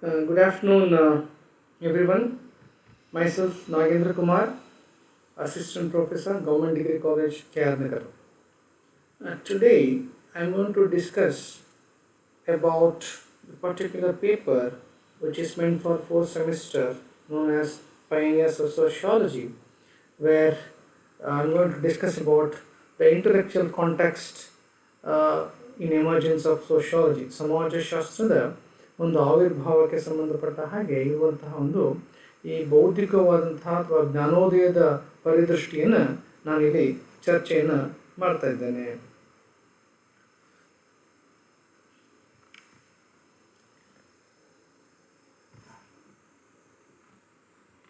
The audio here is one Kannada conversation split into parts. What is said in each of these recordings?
Good afternoon, everyone. Myself, Nagendra Kumar, Assistant Professor, Government Degree College, KR Nagar. Today, I'm going to discuss about the particular paper which is meant for fourth semester, known as Pioneers of Sociology, where I'm going to discuss about the intellectual context in emergence of sociology. ಸಮಾಜಶಾಸ್ತ್ರದ ಒಂದು ಆವಿರ್ಭಾವಕ್ಕೆ ಸಂಬಂಧಪಟ್ಟ ಹಾಗೆ ಇರುವಂತಹ ಒಂದು ಈ ಬೌದ್ಧಿಕವಾದಂತಹ ಅಥವಾ ಜ್ಞಾನೋದಯದ ಪರಿದೃಷ್ಟಿಯನ್ನು ನಾನಿಲ್ಲಿ ಚರ್ಚೆಯನ್ನು ಮಾಡ್ತಾ ಇದ್ದೇನೆ.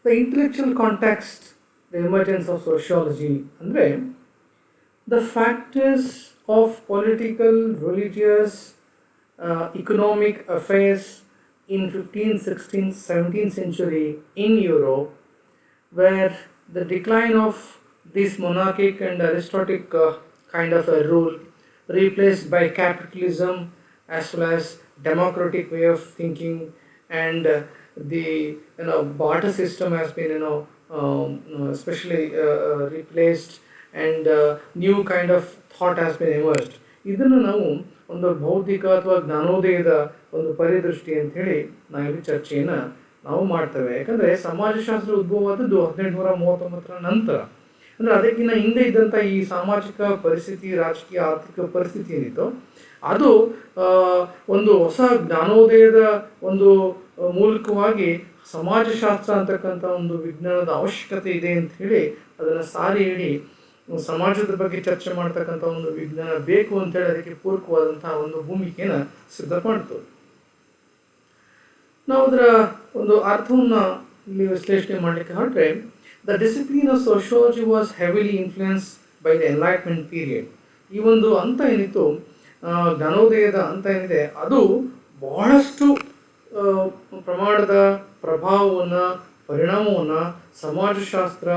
The intellectual context, the emergence of sociology, ಅಂದರೆ the factors of political, religious, economic affairs in 15th, 16th, 17th century in Europe, where the decline of this monarchic and aristocratic kind of a rule replaced by capitalism as well as democratic way of thinking, and the barter system has been especially replaced, and new kind of thought has been emerged. ಇದನ್ನು ನಾವು ಒಂದು ಬೌದ್ಧಿಕ ಅಥವಾ ಜ್ಞಾನೋದಯದ ಒಂದು ಪರಿದೃಷ್ಟಿ ಅಂತ ಹೇಳಿ ನಾವಿಲ್ಲಿ ಚರ್ಚೆಯನ್ನು ನಾವು ಮಾಡ್ತೇವೆ. ಯಾಕಂದರೆ ಸಮಾಜಶಾಸ್ತ್ರ ಉದ್ಭವವಾದದ್ದು 1839 ನಂತರ. ಅಂದರೆ ಅದಕ್ಕಿಂತ ಹಿಂದೆ ಇದ್ದಂಥ ಈ ಸಾಮಾಜಿಕ ಪರಿಸ್ಥಿತಿ, ರಾಜಕೀಯ ಆರ್ಥಿಕ ಪರಿಸ್ಥಿತಿ ಏನಿತ್ತು ಅದು ಒಂದು ಹೊಸ ಜ್ಞಾನೋದಯದ ಒಂದು ಮೂಲಕವಾಗಿ ಸಮಾಜಶಾಸ್ತ್ರ ಅಂತಕ್ಕಂಥ ಒಂದು ವಿಜ್ಞಾನದ ಅವಶ್ಯಕತೆ ಇದೆ ಅಂತ ಹೇಳಿ ಅದನ್ನು ಸಾರಿ ಹೇಳಿ ಸಮಾಜದ ಬಗ್ಗೆ ಚರ್ಚೆ ಮಾಡ್ತಕ್ಕಂಥ ಒಂದು ವಿಜ್ಞಾನ ಬೇಕು ಅಂತೇಳಿ ಅದಕ್ಕೆ ಪೂರಕವಾದಂತಹ ಒಂದು ಭೂಮಿಕೆಯನ್ನು ಸಿದ್ಧ ಮಾಡ್ತು. ನಾವು ಅದರ ಒಂದು ಅರ್ಥವನ್ನು ಇಲ್ಲಿ ವಿಶ್ಲೇಷಣೆ ಮಾಡಲಿಕ್ಕೆ ಹೊರಟ್ರೆ, the discipline of sociology was heavily influence by the enlightenment period. ಈ ಒಂದು ಹಂತ ಏನಿತ್ತು, ಜ್ಞಾನೋದಯದ ಹಂತ ಏನಿದೆ, ಅದು ಬಹಳಷ್ಟು ಪ್ರಮಾಣದ ಪ್ರಭಾವವನ್ನು, ಪರಿಣಾಮವನ್ನು ಸಮಾಜಶಾಸ್ತ್ರ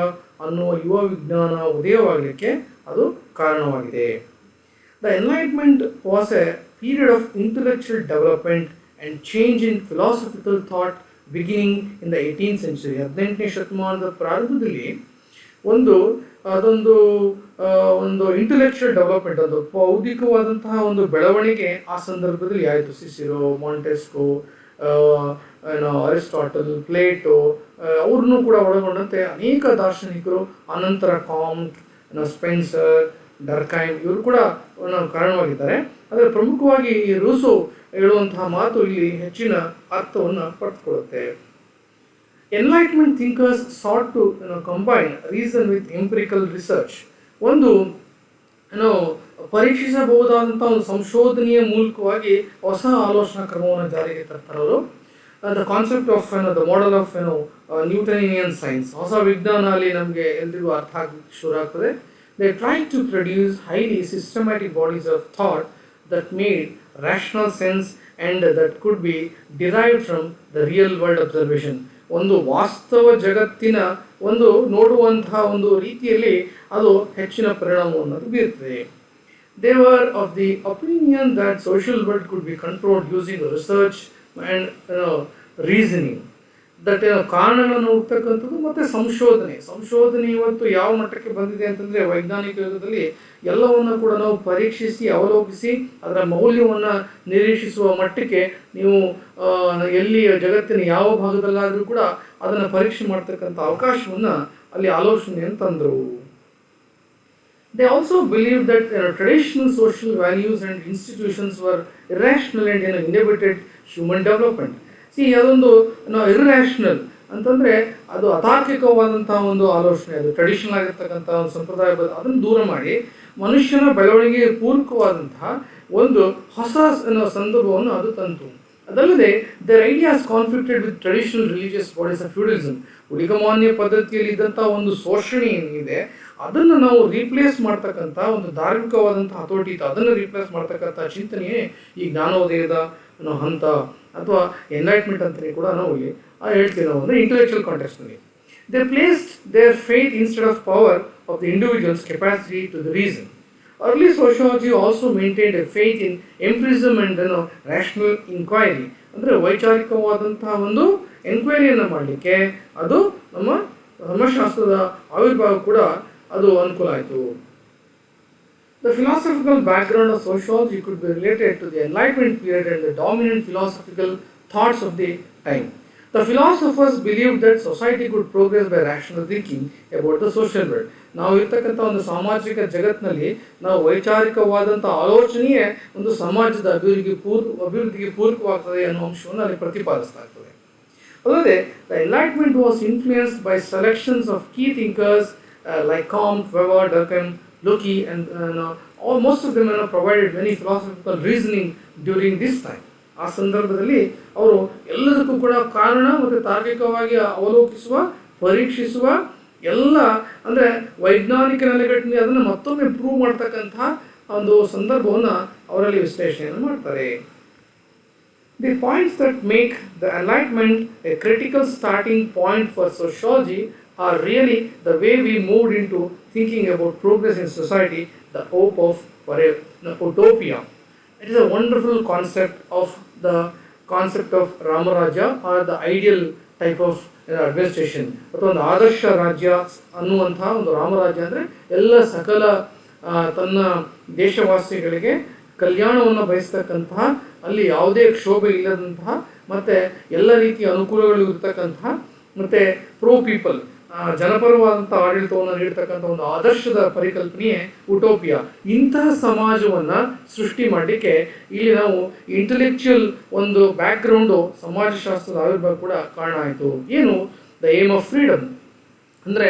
ಅನ್ನುವ ಯುವ ವಿಜ್ಞಾನ ಉದಯವಾಗಲಿಕ್ಕೆ ಅದು ಕಾರಣವಾಗಿದೆ. The enlightenment was A period of intellectual development and change in philosophical thought beginning in the 18th century. 18ನೇ ಶತಮಾನದ ಪ್ರಾರಂಭದಲ್ಲಿ ಅದೊಂದು ಇಂಟೆಲೆಕ್ಚುಯಲ್ ಡೆವಲಪ್ಮೆಂಟ್, ಒಂದು ಬೌದ್ಧಿಕವಾದಂತಹ ಒಂದು ಬೆಳವಣಿಗೆ ಆ ಸಂದರ್ಭದಲ್ಲಿ ಆಯಿತು. ಸಿಸಿರೋ, ಮಾಂಟೆಸ್ಕೋ, ಅರಿಸ್ಟಾಟಲ್, ಪ್ಲೇಟೋ ಅವ್ರನ್ನೂ ಕೂಡ ಒಳಗೊಂಡಂತೆ ಅನೇಕ ದಾರ್ಶನಿಕರು, ಅನಂತರ ಕಾಂಟ್, ಸ್ಪೆನ್ಸರ್, ಡರ್ಕೈಮ್ ಇವರು ಕೂಡ ಕಾರಣವಾಗಿದ್ದಾರೆ. ಆದರೆ ಪ್ರಮುಖವಾಗಿ ಈ ರೂಸೋ ಹೇಳುವಂತಹ ಮಾತು ಇಲ್ಲಿ ಹೆಚ್ಚಿನ ಅರ್ಥವನ್ನು ಪಡೆದುಕೊಳ್ಳುತ್ತೆ. Enlightenment thinkers sought to combine reason with empirical research. ಒಂದು ಪರೀಕ್ಷಿಸಬಹುದಾದಂಥ ಒಂದು ಸಂಶೋಧನೆಯ ಮೂಲಕವಾಗಿ ಹೊಸ ಆಲೋಚನಾ ಕ್ರಮವನ್ನು ಜಾರಿಗೆ ತರ್ತಾರೆ ಅವರು. The concept of the model of Newtonian science, ಹೊಸ ವಿಜ್ಞಾನ ಅಲ್ಲಿ ನಮಗೆ ಎಲ್ರಿಗೂ ಅರ್ಥ ಆಗಲಿಕ್ಕೆ ಶುರು ಆಗ್ತದೆ. They try to produce highly systematic bodies of thought that made rational sense and that could be derived from the real world observation. ಒಂದು ವಾಸ್ತವ ಜಗತ್ತಿನ ಒಂದು ನೋಡುವಂತಹ ಒಂದು ರೀತಿಯಲ್ಲಿ ಅದು ಹೆಚ್ಚಿನ ಪರಿಣಾಮವನ್ನು ಬೀರ್ತದೆ. They were of the opinion that social world could be controlled using research and reasoning. That ಕಾರಣಗಳನ್ನು ಹುಡ್ತಕ್ಕಂಥದ್ದು ಮತ್ತು ಸಂಶೋಧನೆ ಇವತ್ತು ಯಾವ ಮಟ್ಟಕ್ಕೆ ಬಂದಿದೆ ಅಂತಂದರೆ, ವೈಜ್ಞಾನಿಕ ಯುಗದಲ್ಲಿ ಎಲ್ಲವನ್ನು ಕೂಡ ನಾವು ಪರೀಕ್ಷಿಸಿ ಅವಲೋಕಿಸಿ ಅದರ ಮೌಲ್ಯವನ್ನು ನಿರೀಕ್ಷಿಸುವ ಮಟ್ಟಕ್ಕೆ ನೀವು ಎಲ್ಲಿ ಜಗತ್ತಿನ ಯಾವ ಭಾಗದಲ್ಲಾದರೂ ಕೂಡ ಅದನ್ನು ಪರೀಕ್ಷೆ ಮಾಡ್ತಕ್ಕಂಥ ಅವಕಾಶವನ್ನು ಅಲ್ಲಿ ಆಲೋಚನೆಯನ್ನು ತಂದರು. They also believed that traditional social values and institutions were irrational and inhibited human development. ಅದೊಂದು ಇರ್ರ್ಯಾಷನಲ್ ಅಂತಂದರೆ ಅದು ಅತಾರ್ಕಿಕವಾದಂತಹ ಒಂದು ಆಲೋಚನೆ, ಅದು ಟ್ರೆಡಿಷನಲ್ ಆಗಿರ್ತಕ್ಕಂಥ ಒಂದು ಸಂಪ್ರದಾಯ ಅದನ್ನು ದೂರ ಮಾಡಿ ಮನುಷ್ಯನ ಬೆಳವಣಿಗೆಗೆ ಪೂರಕವಾದಂತಹ ಒಂದು ಹೊಸ ಸಂದರ್ಭವನ್ನು ಅದು ತಂತು. ಅದಲ್ಲದೆ their ideas conflicted with traditional religious bodies of feudalism. ಉಳಿಗಮಾನ್ಯ ಪದ್ಧತಿಯಲ್ಲಿ ಇದ್ದಂಥ ಒಂದು ಶೋಷಣೆ ಏನಿದೆ ಅದನ್ನು ನಾವು ರೀಪ್ಲೇಸ್ ಮಾಡ್ತಕ್ಕಂಥ ಒಂದು ಧಾರ್ಮಿಕವಾದಂಥ ಹತೋಟಿ ಇತ್ತು, ಅದನ್ನು ರೀಪ್ಲೇಸ್ ಮಾಡ್ತಕ್ಕಂಥ ಚಿಂತನೆಯೇ ಈ ಜ್ಞಾನೋದಯದ ಹಂತ ಅಥವಾ ಎನ್ಲೈಟ್ಮೆಂಟ್ ಅಂತಲೇ ಕೂಡ ನಾವು ಇಲ್ಲಿ ಹೇಳ್ತೀವಿ. ನಾವು ಅಂದರೆ ಇಂಟೆಲೆಕ್ಚುಯಲ್ ಕಾಂಟೆಕ್ಸ್ನಲ್ಲಿ they placed their faith instead of power of the individuals capacity to the reason. Early sociology also maintained a faith in empiricism and rational inquiry. ಅಂದರೆ ವೈಚಾರಿಕವಾದಂತಹ ಒಂದು ಎನ್ಕ್ವೈರಿಯನ್ನು ಮಾಡಲಿಕ್ಕೆ ಅದು ನಮ್ಮ ಧರ್ಮಶಾಸ್ತ್ರದ ಆವಿರ್ಭಾವ ಕೂಡ ಅದು ಅನುಕೂಲ ಆಯಿತು. The philosophical background of sociology could be related to the Enlightenment period and the dominant philosophical thoughts of the time. The philosophers believed that society could progress by rational thinking about the social world. ನಾವು ಇರ್ತಕ್ಕಂಥ ಒಂದು ಸಾಮಾಜಿಕ ಜಗತ್ತಿನಲ್ಲಿ ನಾವು ವೈಚಾರಿಕವಾದಂಥ ಆಲೋಚನೆಯೇ ಒಂದು ಸಮಾಜದ ಅಭಿವೃದ್ಧಿಗೆ ಪೂರಕವಾಗ್ತದೆ ಅನ್ನೋ ಅಂಶವನ್ನು ಅಲ್ಲಿ ಪ್ರತಿಪಾದಿಸ್ತಾ ಇರ್ತದೆ. ಅಲ್ಲದೆ the enlightenment was influenced by selections of key thinkers like Kant, Weber, Durkheim, Locke, and most of them provided many philosophical reasoning during this time. ಆ ಸಂದರ್ಭದಲ್ಲಿ ಅವರು ಎಲ್ಲದಕ್ಕೂ ಕೂಡ ಕಾರಣ ಮತ್ತು ತಾರ್ಕಿಕವಾಗಿ ಅವಲೋಕಿಸುವ, ಪರೀಕ್ಷಿಸುವ ಎಲ್ಲ ಅಂದರೆ ವೈಜ್ಞಾನಿಕ ನೆಲೆಗಟ್ಟಿನಲ್ಲಿ ಅದನ್ನು ಮತ್ತೊಮ್ಮೆ ಪ್ರೂವ್ ಮಾಡ್ತಕ್ಕಂಥ ಒಂದು ಸಂದರ್ಭವನ್ನು ಅವರಲ್ಲಿ ವಿಶ್ಲೇಷಣೆಯನ್ನು ಮಾಡ್ತಾರೆ. The points that make the Enlightenment a critical starting point for sociology are really the way we moved into thinking about progress in society, the hope of for a utopia. It is a wonderful concept of Ramaraja, or the ideal type of administration. ಅಥವಾ ಒಂದು ಆದರ್ಶ ರಾಜ್ಯ ಅನ್ನುವಂತಹ ಒಂದು ರಾಮರಾಜ್ಯ ಅಂದರೆ ಎಲ್ಲ ಸಕಲ ತನ್ನ ದೇಶವಾಸಿಗಳಿಗೆ ಕಲ್ಯಾಣವನ್ನು ಬಯಸ್ತಕ್ಕಂತಹ, ಅಲ್ಲಿ ಯಾವುದೇ ಕ್ಷೋಭೆ ಇಲ್ಲದಂತಹ, ಮತ್ತು ಎಲ್ಲ ರೀತಿಯ ಅನುಕೂಲಗಳು ಇರತಕ್ಕಂತಹ, ಮತ್ತು ಪ್ರೋ ಪೀಪಲ್ ಜನಪರವಾದಂಥ ಆಡಳಿತವನ್ನು ನೀಡ್ತಕ್ಕಂಥ ಒಂದು ಆದರ್ಶದ ಪರಿಕಲ್ಪನೆಯೇ ಉಟೋಪಿಯಾ. ಇಂತಹ ಸಮಾಜವನ್ನು ಸೃಷ್ಟಿ ಮಾಡಲಿಕ್ಕೆ ಇಲ್ಲಿ ನಾವು ಇಂಟೆಲೆಕ್ಚುಯಲ್ ಒಂದು ಬ್ಯಾಕ್ಗ್ರೌಂಡು ಸಮಾಜಶಾಸ್ತ್ರದ ಆವಿರ್ಭಾವ ಕೂಡ ಕಾರಣ ಆಯಿತು. ಏನು ದ ಏಮ್ ಆಫ್ ಫ್ರೀಡಮ್ ಅಂದರೆ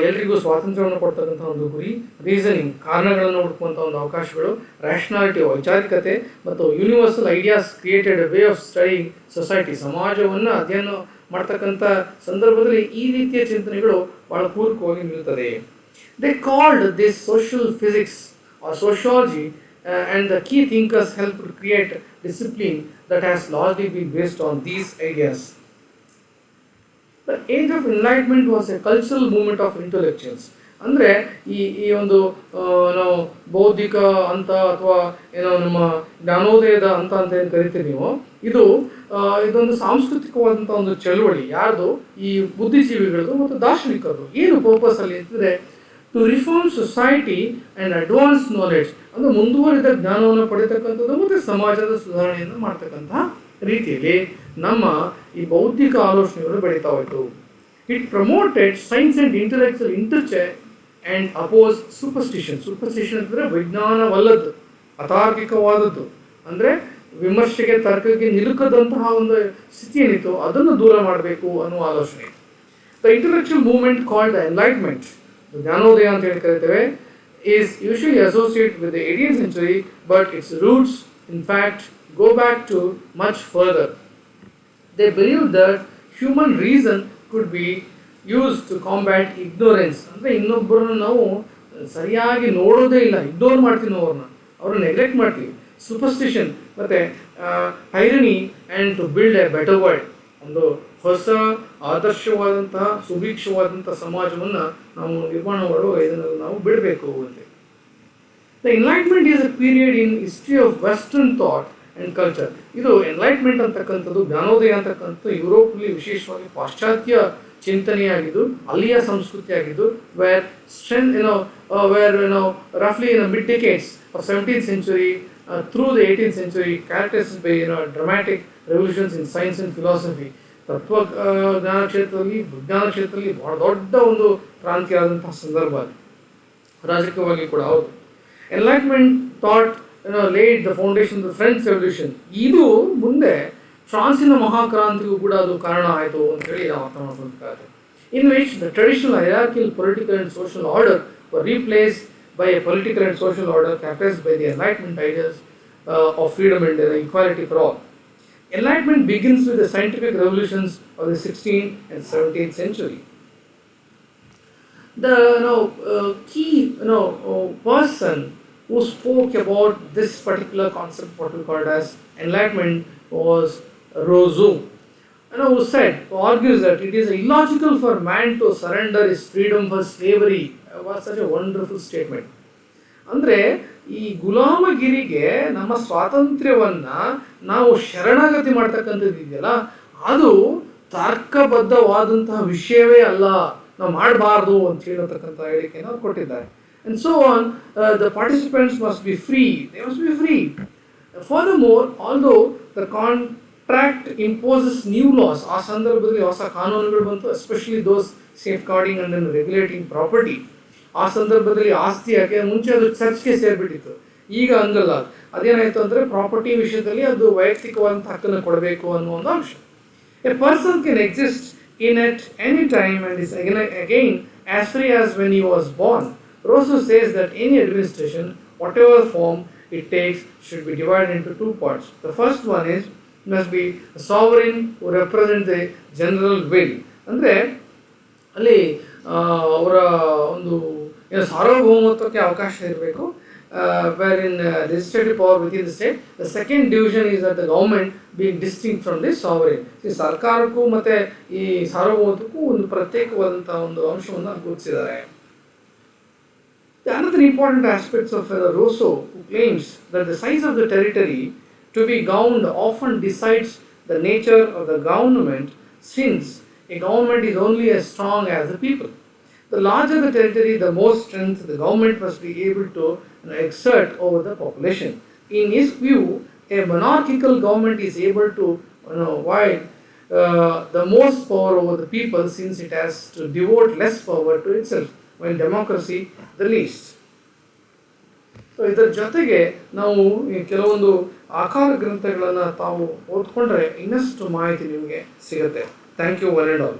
ಎಲ್ರಿಗೂ ಸ್ವಾತಂತ್ರ್ಯವನ್ನು ಕೊಡ್ತಕ್ಕಂಥ ಒಂದು ಗುರಿ, ರೀಸನಿಂಗ್ ಕಾರಣಗಳನ್ನು ಹುಡುಕುವಂಥ ಒಂದು ಅವಕಾಶಗಳು, ರ್ಯಾಷನಾಲಿಟಿ ವೈಚಾರಿಕತೆ, ಮತ್ತು universal ideas created way of studying society. ಸಮಾಜವನ್ನು ಅಧ್ಯಯನ ಮಾಡ್ತಕ್ಕಂಥ ಸಂದರ್ಭದಲ್ಲಿ ಈ ರೀತಿಯ ಚಿಂತನೆಗಳು ಬಹಳ ಪೂರಕವಾಗಿ ನಿಲ್ತದೆ. They called this social physics or sociology and the key thinkers helped to create discipline that has largely been based on these ideas. The age of enlightenment was a cultural movement of intellectuals. ಅಂದರೆ ಈ ಒಂದು ನಾವು ಬೌದ್ಧಿಕ ಅಂತ ಅಥವಾ ನಮ್ಮ ಜ್ಞಾನೋದಯದ ಅಂತ ಏನು ಕರಿತೀವಿ ನೀವು, ಇದೊಂದು ಸಾಂಸ್ಕೃತಿಕವಾದಂಥ ಒಂದು ಚಳುವಳಿ. ಯಾರ್ದು? ಈ ಬುದ್ಧಿಜೀವಿಗಳದು ಮತ್ತು ದಾರ್ಶನಿಕರದು. ಏನು ಪರ್ಪಸ್ ಅಲ್ಲಿ ಅಂತಂದರೆ to reform society and advance knowledge, ಅಂದರೆ ಮುಂದುವರಿದ ಜ್ಞಾನವನ್ನು ಪಡೆತಕ್ಕಂಥದ್ದು ಮತ್ತು ಸಮಾಜದ ಸುಧಾರಣೆಯನ್ನು ಮಾಡ್ತಕ್ಕಂಥ ರೀತಿಯಲ್ಲಿ ನಮ್ಮ ಈ ಬೌದ್ಧಿಕ ಆಲೋಚನೆಗಳು ಬೆಳೀತಾ ಹೋಯಿತು. It promoted science and intellectual interchange and oppose superstition. Superstition ಅಂದರೆ ವಿಜ್ಞಾನವಲ್ಲದ್ದು, ಅತಾರ್ಕಿಕವಾದದ್ದು, ಅಂದರೆ ವಿಮರ್ಶೆಗೆ ತರ್ಕಕ್ಕೆ ನಿಲುಕದಂತಹ ಒಂದು ಸ್ಥಿತಿ ಏನಿತ್ತು ಅದನ್ನು ದೂರ ಮಾಡಬೇಕು ಅನ್ನುವ ಆಲೋಚನೆ. The intellectual movement called the enlightenment, ಜ್ಞಾನೋದಯ ಅಂತ ಹೇಳಿ ಕರಿತೇವೆ, is usually associate with the 18th century, but it's roots in fact go back to much further. They believed that human reason could be used to combat ignorance. ಅಂದರೆ ಇನ್ನೊಬ್ಬರನ್ನ ನಾವು ಸರಿಯಾಗಿ ನೋಡೋದೇ ಇಲ್ಲ, ಇಗ್ನೋರ್ ಮಾಡ್ತೀವಿ, ಅವ್ರನ್ನ ನೆಗ್ಲೆಕ್ಟ್ ಮಾಡ್ತೀವಿ. ಸೂಪರ್ಸ್ಟಿಷನ್ ಮತ್ತು tyranny and to build a better world, ಒಂದು ಹೊಸ ಆದರ್ಶವಾದಂತಹ ಸುಭಿಕ್ಷವಾದಂಥ ಸಮಾಜವನ್ನು ನಾವು ನಿರ್ಮಾಣ ಮಾಡುವಾಗ ಇದನ್ನು ನಾವು ಬಿಡಬೇಕು ಅಂತ. The enlightenment is a period in history of western thought and culture. ಇದು ಎನ್ಲೈಟ್ಮೆಂಟ್ ಅಂತಕ್ಕಂಥದ್ದು, ಜ್ಞಾನೋದಯ ಅಂತಕ್ಕಂಥದ್ದು ಯುರೋಪಲ್ಲಿ ವಿಶೇಷವಾಗಿ ಪಾಶ್ಚಾತ್ಯ ಚಿಂತನೆಯಾಗಿದ್ದು, ಅಲ್ಲಿಯ ಸಂಸ್ಕೃತಿ ಆಗಿದ್ದು, ವೇರ್ ರಫ್ಲಿ in mid decades of 17th century through the 18th century characterized by dramatic revolutions in science and philosophy. ತತ್ವ ಜ್ಞಾನ ಕ್ಷೇತ್ರದಲ್ಲಿ, ವಿಜ್ಞಾನ ಕ್ಷೇತ್ರದಲ್ಲಿ ಬಹಳ ದೊಡ್ಡ ಒಂದು ಕ್ರಾಂತಿ ಆದಂತಹ ಸಂದರ್ಭ ಅದು, ರಾಜಕೀಯವಾಗಿ ಕೂಡ ಹೌದು. Enlightenment thought laid the foundation of the French Revolution. ಇದು ಮುಂದೆ ಫ್ರಾನ್ಸಿನ ಮಹಾಕ್ರಾಂತಿಗೂ ಕೂಡ ಅದು ಕಾರಣ ಆಯಿತು ಅಂತ ಹೇಳಿ ನಾವು ಅರ್ಥ ಮಾಡ್ಕೊಳ್ಬೇಕಾಗುತ್ತೆ. In which the traditional hierarchical political and social order were replaced by a political and social order characterized by the Enlightenment ideas of freedom and equality for all. Enlightenment begins with the scientific revolutions of the 16th and 17th century. The key person who spoke about this particular concept, what we called as enlightenment, was Rousseau, who argues that it is illogical for man to surrender his freedom for slavery. It was such a wonderful statement. ಅಂದರೆ ಈ ಗುಲಾಮಗಿರಿಗೆ ನಮ್ಮ ಸ್ವಾತಂತ್ರ್ಯವನ್ನು ನಾವು ಶರಣಾಗತಿ ಮಾಡ್ತಕ್ಕಂಥದ್ದು ಇದೆಯಲ್ಲ, ಅದು ತರ್ಕಬದ್ಧವಾದಂತಹ ವಿಷಯವೇ ಅಲ್ಲ, ನಾವು ಮಾಡಬಾರ್ದು ಅಂತ ಹೇಳತಕ್ಕಂಥ ಹೇಳಿಕೆಯನ್ನು ಅವ್ರು ಕೊಟ್ಟಿದ್ದಾರೆ. And so on, the participants must be free. They must be free. Furthermore, although the contract imposes new laws, ಆ ಸಂದರ್ಭದಲ್ಲಿ ಹೊಸ ಕಾನೂನುಗಳು ಬಂತು, especially those safeguarding and regulating property. ಆ ಸಂದರ್ಭದಲ್ಲಿ ಆಸ್ತಿ ಯಾಕೆ ಮುಂಚೆ ಅದು ಚರ್ಚ್ಗೆ ಸೇರಿಬಿಟ್ಟಿತ್ತು, ಈಗ ಹಂಗಲ್ಲ. ಅದೇನಾಯಿತು ಅಂದರೆ ಪ್ರಾಪರ್ಟಿ ವಿಷಯದಲ್ಲಿ ಅದು ವೈಯಕ್ತಿಕವಾದಂಥ ಹಕ್ಕನ್ನು ಕೊಡಬೇಕು ಅನ್ನೋ ಒಂದು ಅಂಶ. A person Ken exist in at any time and is again as free as when he was born. Rousseau says that any administration, whatever form it takes, should be divided into two parts. The first one is must be a sovereign who represents the general will. ಅಂದರೆ ಅಲ್ಲಿ ಅವರ ಒಂದು ಸಾರ್ವಭೌಮತ್ವಕ್ಕೆ ಅವಕಾಶ ಇರಬೇಕು, wherein legislative power within the state. The second division is that the government being distinct from the sovereign. ಸರ್ಕಾರಕ್ಕೂ ಮತ್ತು ಈ ಸಾರ್ವಭೌಮತ್ವಕ್ಕೂ ಒಂದು ಪ್ರತ್ಯೇಕವಾದಂಥ ಒಂದು ಅಂಶವನ್ನು ಗುರುತಿಸಿದ್ದಾರೆ. Another important aspect of Rousseau, who claims that the size of the territory to be governed often decides the nature of the government, since a government is only as strong as the people. The larger the territory, the more strength the government must be able to exert over the population. In his view, a monarchical government is able to wield the most power over the people, since it has to devote less power to itself, while democracy the least. So ಇದರ ಜೊತೆಗೆ ನಾವು ಕೆಲವೊಂದು ಆಕಾರ ಗ್ರಂಥಗಳನ್ನು ತಾವು ಓದ್ಕೊಂಡ್ರೆ ಇನ್ನಷ್ಟು ಮಾಹಿತಿ ನಿಮಗೆ ಸಿಗುತ್ತೆ. Thank you one and all.